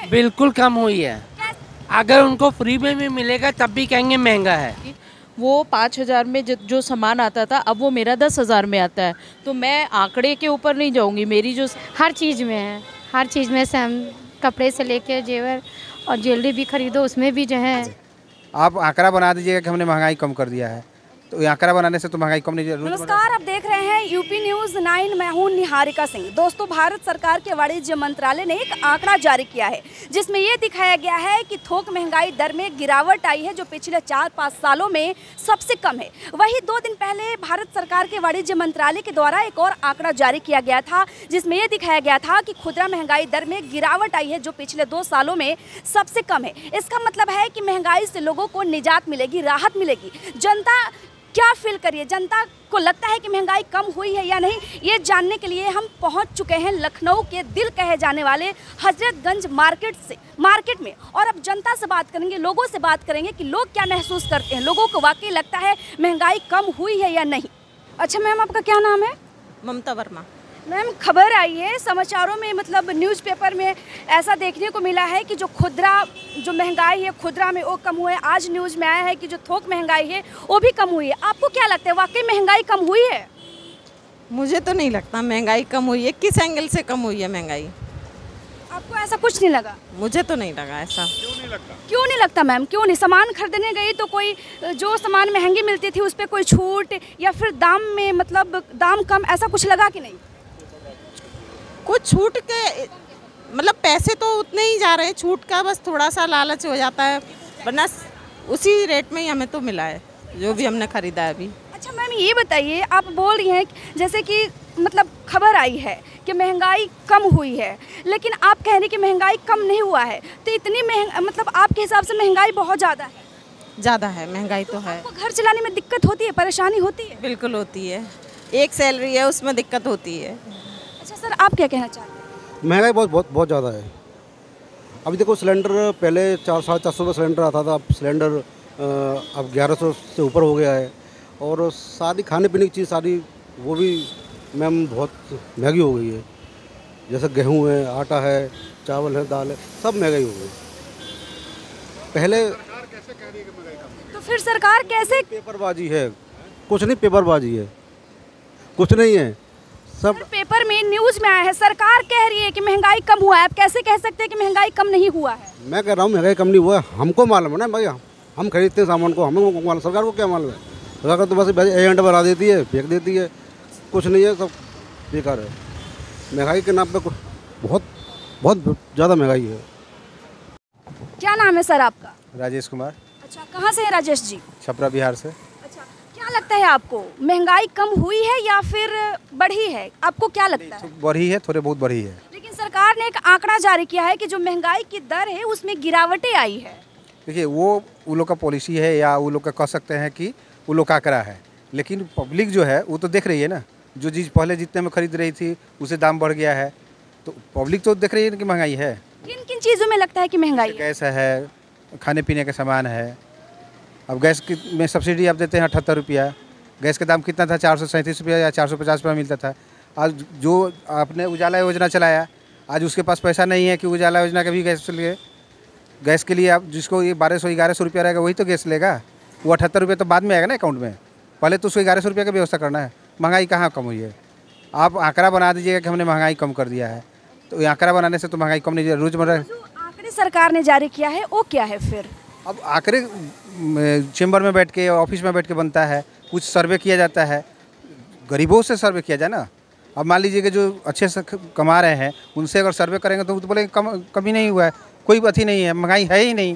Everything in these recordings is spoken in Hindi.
है? बिल्कुल कम हुई है। अगर उनको फ्री में भी मिलेगा तब भी कहेंगे महंगा है। वो 5,000 में जो सामान आता था अब वो मेरा 10,000 में आता है। तो मैं आंकड़े के ऊपर नहीं जाऊंगी, मेरी जो हर चीज़ में है, हर चीज़ में से हम कपड़े से लेके जेवर और ज्वेलरी भी खरीदो उसमें भी जो है। आप आंकड़ा बना दीजिएगा कि हमने महंगाई कम कर दिया है, तो ये आंकड़ा बनाने से तो महंगाई कम नहीं। नमस्कार, आप देख रहे हैं यूपी न्यूज़ 9। मैं हूं निहारिका सिंह। दोस्तों, भारत सरकार के वाणिज्य मंत्रालय ने एक आंकड़ा जारी किया है जिसमें ये दिखाया गया है कि थोक महंगाई दर में गिरावट आई है जो पिछले 4-5 सालों में सबसे कम है। वहीं 2 दिन पहले भारत सरकार के वाणिज्य मंत्रालय के द्वारा एक और आंकड़ा जारी किया गया था जिसमें यह दिखाया गया था कि खुदरा महंगाई दर में गिरावट आई है जो पिछले 2 सालों में सबसे कम है। इसका मतलब है कि महंगाई से लोगों को निजात मिलेगी, राहत मिलेगी। जनता क्या फील करिए, जनता को लगता है कि महंगाई कम हुई है या नहीं, ये जानने के लिए हम पहुंच चुके हैं लखनऊ के दिल कहे जाने वाले हजरतगंज मार्केट में। और अब जनता से बात करेंगे, लोगों से बात करेंगे कि लोग क्या महसूस करते हैं, लोगों को वाकई लगता है महंगाई कम हुई है या नहीं। अच्छा मैम, आपका क्या नाम है? ममता वर्मा। मैम, खबर आई है समाचारों में, मतलब न्यूज़पेपर में ऐसा देखने को मिला है कि जो महंगाई है खुदरा में वो कम हुआ है। आज न्यूज़ में आया है कि जो थोक महंगाई है वो भी कम हुई है। आपको क्या लगता है, वाकई महंगाई कम हुई है? मुझे तो नहीं लगता महंगाई कम हुई है। किस एंगल से कम हुई है महंगाई? आपको ऐसा कुछ नहीं लगा? मुझे तो नहीं लगा ऐसा। क्यों नहीं लगता मैम, क्यों नहीं? सामान खरीदने गई तो कोई जो सामान महंगी मिलती थी उस पर कोई छूट या फिर दाम में, मतलब दाम कम, ऐसा कुछ लगा कि नहीं? कुछ छूट के मतलब पैसे तो उतने ही जा रहे हैं, छूट का बस थोड़ा सा लालच हो जाता है, वरना उसी रेट में ही हमें तो मिला है जो भी हमने खरीदा है अभी। अच्छा मैम, ये बताइए, आप बोल रही हैं जैसे कि मतलब खबर आई है कि महंगाई कम हुई है, लेकिन आप कह रही हैं कि महंगाई कम नहीं हुआ है, तो इतनी मतलब आपके हिसाब से महंगाई बहुत ज़्यादा है? ज़्यादा है, महंगाई तो है। आपको घर चलाने में दिक्कत होती है, परेशानी होती है? बिल्कुल होती है, एक सैलरी है उसमें दिक्कत होती है। अच्छा सर, आप क्या कहना चाहते हैं? महंगाई बहुत ज़्यादा है। अभी देखो, सिलेंडर पहले 400-450 रुपये सिलेंडर आता था, अब सिलेंडर अब 1100 से ऊपर हो गया है। और सारी खाने पीने की चीज़ सारी वो भी मैम बहुत महंगी हो गई है। जैसे गेहूं है, आटा है, चावल है, दाल है, सब महंगाई हो गई पहले। तो फिर सरकार कैसे? पेपरबाजी है, कुछ नहीं, पेपरबाजी है, कुछ नहीं है सब। पेपर में न्यूज़ में आया है, सरकार कह रही है कि महंगाई कम हुआ है। आप कैसे कह सकते हैं कि महंगाई कम नहीं हुआ है? मैं कह रहा हूँ महंगाई कम नहीं हुआ है, हमको मालूम है ना भाई, हम खरीदते हैं सामान को, हमें मालूम, सरकार को क्या मालूम है? सरकार तो बस एजेंट बना देती है, फेंक देती है, कुछ नहीं है, सब बेकार है। महंगाई के नाम पे बहुत ज़्यादा महंगाई है। क्या नाम है सर आपका? राजेश कुमार। अच्छा, कहाँ से है राजेश जी? छपरा, बिहार से। अच्छा, क्या लगता है आपको, महंगाई कम हुई है या फिर बढ़ी है? आपको क्या लगता है? बढ़ी है, थोड़े बहुत बढ़ी है। लेकिन सरकार ने एक आंकड़ा जारी किया है कि जो महंगाई की दर है उसमें गिरावटें आई है। देखिए, वो लोग का पॉलिसी है या वो लोग का कह सकते हैं कि वो लोग का आंकड़ा है, लेकिन पब्लिक जो है वो तो देख रही है ना। जो चीज़ पहले जितने में खरीद रही थी उसे दाम बढ़ गया है, तो पब्लिक तो देख रही है कि महंगाई है। किन किन चीज़ों में लगता है कि महंगाई है? गैस है, खाने पीने का सामान है। अब गैस में सब्सिडी आप देते हैं 78 रुपया। गैस का दाम कितना था? 437 रुपया या 450 रुपया मिलता था। आज जो आपने उजाला योजना चलाया, आज उसके पास पैसा नहीं है कि उजाला योजना का भी गैस लिए। गैस के लिए आप जिसको ये 1200-1100 रुपया रहेगा वही तो गैस लेगा। वो 78 रुपये तो बाद में आएगा ना अकाउंट में, पहले तो उसको 1100 रुपये का व्यवस्था करना है। महंगाई कहाँ कम हुई है? आप आंकड़ा बना दीजिएगा कि हमने महंगाई कम कर दिया है, तो ये आंकड़ा बनाने से तो महंगाई कम नहीं। रोज़मर्रा जो आंकड़े सरकार ने जारी किया है वो क्या है फिर? अब आंकड़े चेंबर में बैठ के, ऑफिस में बैठ के बनता है, कुछ सर्वे किया जाता है, गरीबों से सर्वे किया जाए ना। अब मान लीजिए कि जो अच्छे से कमा रहे हैं उनसे अगर सर्वे करेंगे तो बोलेंगे कमी नहीं हुआ है, कोई अथी नहीं है, महंगाई है ही नहीं।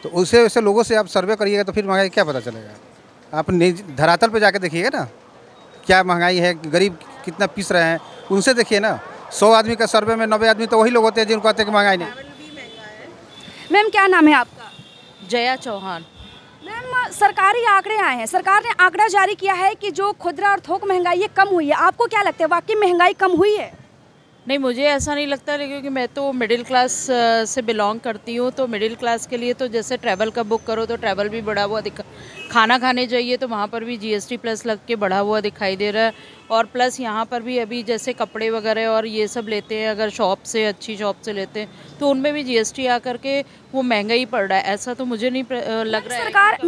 तो उससे लोगों से आप सर्वे करिएगा तो फिर महंगाई क्या पता चलेगा? आप धरातल पे जाके देखिएगा ना क्या महंगाई है, गरीब कितना पीस रहे हैं, उनसे देखिए ना। 100 आदमी का सर्वे में 90 आदमी तो वही लोग होते हैं जिनको कहते हैं कि महंगाई नहीं। मैम, क्या नाम है आपका? जया चौहान। मैम, सरकारी आंकड़े आए हैं, सरकार ने आंकड़ा जारी किया है कि जो खुदरा और थोक महंगाई है कम हुई है। आपको क्या लगता है, वाकई महंगाई कम हुई है? नहीं, मुझे ऐसा नहीं लगता, क्योंकि मैं तो मिडिल क्लास से बिलोंग करती हूँ। तो मिडिल क्लास के लिए तो जैसे ट्रैवल का बुक करो तो ट्रैवल भी बढ़ा हुआ खाना खाने जाइए तो वहाँ पर भी GST प्लस लग के बढ़ा हुआ दिखाई दे रहा है। और प्लस यहाँ पर भी अभी जैसे कपड़े वगैरह और ये सब लेते हैं, अगर शॉप से, अच्छी शॉप से लेते हैं तो उनमें भी GST आकर के वो महंगा ही पड़ रहा है। ऐसा तो मुझे नहीं लग रहा है। सरकार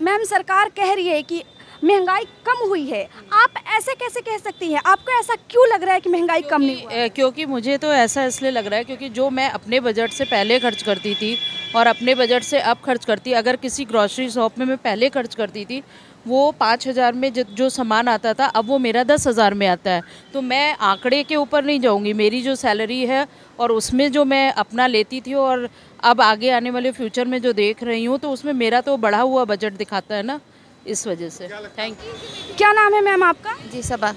मैम सरकार कह रही है कि महंगाई कम हुई है, आप ऐसे कैसे कह सकती हैं? आपको ऐसा क्यों लग रहा है कि महंगाई कम नहीं हुई? क्योंकि मुझे तो ऐसा इसलिए लग रहा है क्योंकि जो मैं अपने बजट से पहले खर्च करती थी और अपने बजट से अब खर्च करती, अगर किसी ग्रॉसरी शॉप में मैं पहले खर्च करती थी वो 5,000 में जो सामान आता था, अब वो मेरा 10,000 में आता है। तो मैं आंकड़े के ऊपर नहीं जाऊंगी, मेरी जो सैलरी है और उसमें जो मैं अपना लेती थी और अब आगे आने वाले फ्यूचर में जो देख रही हूँ तो उसमें मेरा तो बढ़ा हुआ बजट दिखाता है ना, इस वजह से। Thank you. क्या नाम है मैम आपका? जी सबा।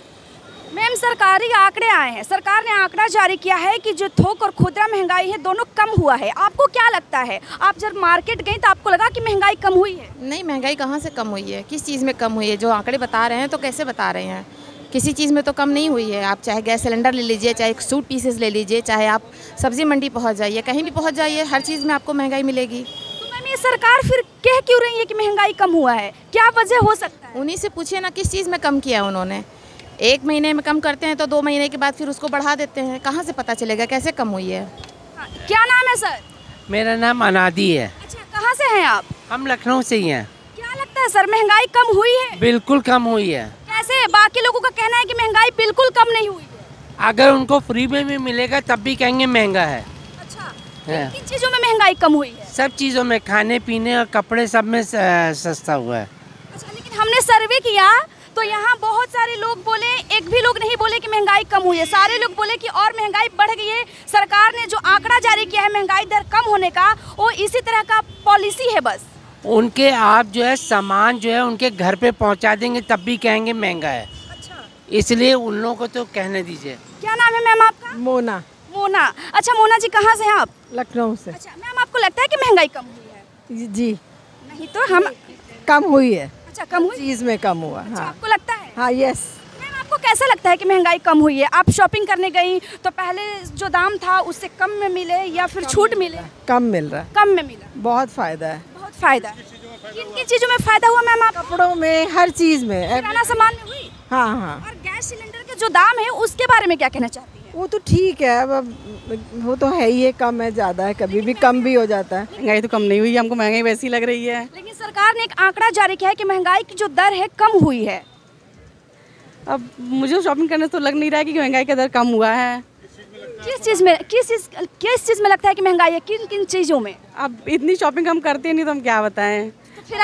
मैम सरकारी आंकड़े आए हैं, सरकार ने आंकड़ा जारी किया है कि जो थोक और खुदरा महंगाई है दोनों कम हुआ है। आपको क्या लगता है, आप जब मार्केट गई तो आपको लगा कि महंगाई कम हुई है? नहीं, महंगाई कहाँ से कम हुई है, किस चीज़ में कम हुई है? जो आंकड़े बता रहे हैं तो कैसे बता रहे हैं? किसी चीज़ में तो कम नहीं हुई है। आप चाहे गैस सिलेंडर ले लीजिए, चाहे सूट पीसेस ले लीजिए, चाहे आप सब्जी मंडी पहुँच जाइए, कहीं भी पहुँच जाइए, हर चीज़ में आपको महंगाई मिलेगी। तो मैम ये सरकार फिर कह क्यों रही है कि महंगाई कम हुआ है? क्या वजह हो सकता है? उन्हीं से पूछिए ना किस चीज़ में कम किया है उन्होंने। 1 महीने में कम करते हैं तो 2 महीने के बाद फिर उसको बढ़ा देते हैं। कहाँ से पता चलेगा कैसे कम हुई है? हाँ, क्या नाम है सर? मेरा नाम अनादी है। अच्छा, कहाँ से हैं आप? हम लखनऊ से ही हैं। क्या लगता है सर, महंगाई कम हुई है? बिल्कुल कम हुई है। कैसे? बाकी लोगों का कहना है कि महंगाई बिल्कुल कम नहीं हुई है। अगर उनको फ्री में भी मिलेगा तब भी कहेंगे महंगा है। अच्छा, है। किन चीज़ों में महंगाई कम हुई है? सब चीज़ों में, खाने पीने और कपड़े सब में सस्ता हुआ है। अच्छा, लेकिन हमने सर्वे किया तो यहाँ बहुत सारे लोग बोले, एक भी लोग नहीं बोले कि महंगाई कम हुई है। सारे लोग बोले कि और महंगाई बढ़ गई है। सरकार ने जो आंकड़ा जारी किया है महंगाई दर कम होने का, वो इसी तरह का पॉलिसी है बस। उनके आप जो है सामान जो है उनके घर पे पहुंचा देंगे तब भी कहेंगे महंगा है। अच्छा, इसलिए उन लोगों को तो कहने दीजिए। क्या नाम है मैम आपका? मोना। मोना। अच्छा मोना जी, कहाँ से हैं आप? लखनऊ से। अच्छा मैम, आपको लगता है कि महंगाई कम हुई है? जी। नहीं तो हम कम हुई है। अच्छा, कम हुई? चीज़ में कम हुआ। अच्छा, हाँ। आपको लगता है? हाँ, यस। मैम आपको कैसा लगता है कि महंगाई कम हुई है? आप शॉपिंग करने गई तो पहले जो दाम था उससे कम में मिले या फिर छूट मिले? कम मिल रहा है। कम में मिला। बहुत फायदा है। बहुत फायदा है। किन किन चीज़ों में फायदा हुआ मैम? आप कपड़ों में, हर चीज़ में। किराना सामान में हुई? हाँ हाँ। और गैस सिलेंडर के जो दाम है उसके बारे में क्या कहना चाहती है? वो तो ठीक है, अब वो तो है ही है, कम है ज़्यादा है, कभी भी कम भी हो जाता है। महंगाई तो कम नहीं हुई, हमको महंगाई वैसी लग रही है। लेकिन सरकार ने एक आंकड़ा जारी किया है कि महंगाई की जो दर है कम हुई है। अब मुझे शॉपिंग करने तो लग नहीं रहा है कि महंगाई का दर कम हुआ है। किस चीज़ में लगता है कि महंगाई है? किन किन चीज़ों में? अब इतनी शॉपिंग हम करते नहीं तो हम क्या बताएं। फिर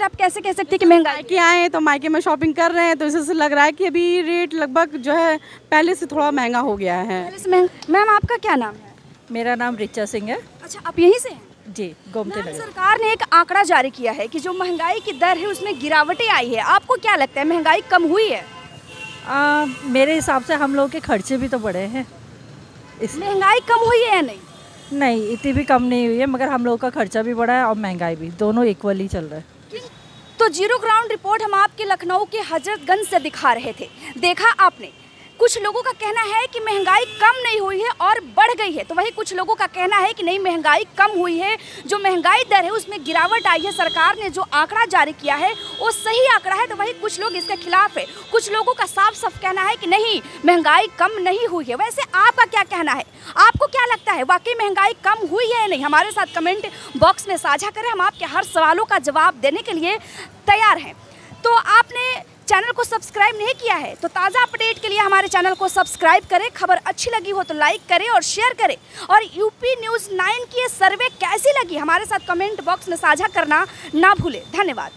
आप कैसे कह सकते हैं कि महंगाई? मायके आए हैं तो मायके में शॉपिंग कर रहे हैं तो इससे लग रहा है कि अभी रेट लगभग जो है पहले से थोड़ा महंगा हो गया है। मैम आपका क्या नाम है? मेरा नाम रिचा सिंह है। अच्छा, आप यहीं से हैं? जी, गोमती मैम, नगर। सरकार ने एक आंकड़ा जारी किया है कि जो महंगाई की दर है उसमें गिरावटें आई है। आपको क्या लगता है, महंगाई कम हुई है? मेरे हिसाब से हम लोग के खर्चे भी तो बढ़े हैं। महंगाई कम हुई है या नहीं? नहीं, इतनी भी कम नहीं हुई है, मगर हम लोग का खर्चा भी बढ़ा है और महंगाई भी, दोनों इक्वली चल रहा है। तो जीरो ग्राउंड रिपोर्ट हम आपके लखनऊ के हजरतगंज से दिखा रहे थे। देखा आपने, कुछ लोगों का कहना है कि महंगाई कम नहीं हुई है और बढ़ गई है, तो वही कुछ लोगों का कहना है कि नहीं, महंगाई कम हुई है, जो महंगाई दर है उसमें गिरावट आई है। सरकार ने जो आंकड़ा जारी किया है वो सही आंकड़ा है, तो वही कुछ लोग इसके खिलाफ है। कुछ लोगों का साफ साफ कहना है कि नहीं, महंगाई कम नहीं हुई है। वैसे आपका क्या कहना है? आपको क्या लगता है, वाकई महंगाई कम हुई है या नहीं? हमारे साथ कमेंट बॉक्स में साझा करें, हम आपके हर सवालों का जवाब देने के लिए तैयार हैं। तो आपने चैनल को सब्सक्राइब नहीं किया है तो ताज़ा अपडेट के लिए हमारे चैनल को सब्सक्राइब करें। खबर अच्छी लगी हो तो लाइक करें और शेयर करें। और यूपी न्यूज़ 9 की ये सर्वे कैसी लगी हमारे साथ कमेंट बॉक्स में साझा करना ना भूलें। धन्यवाद।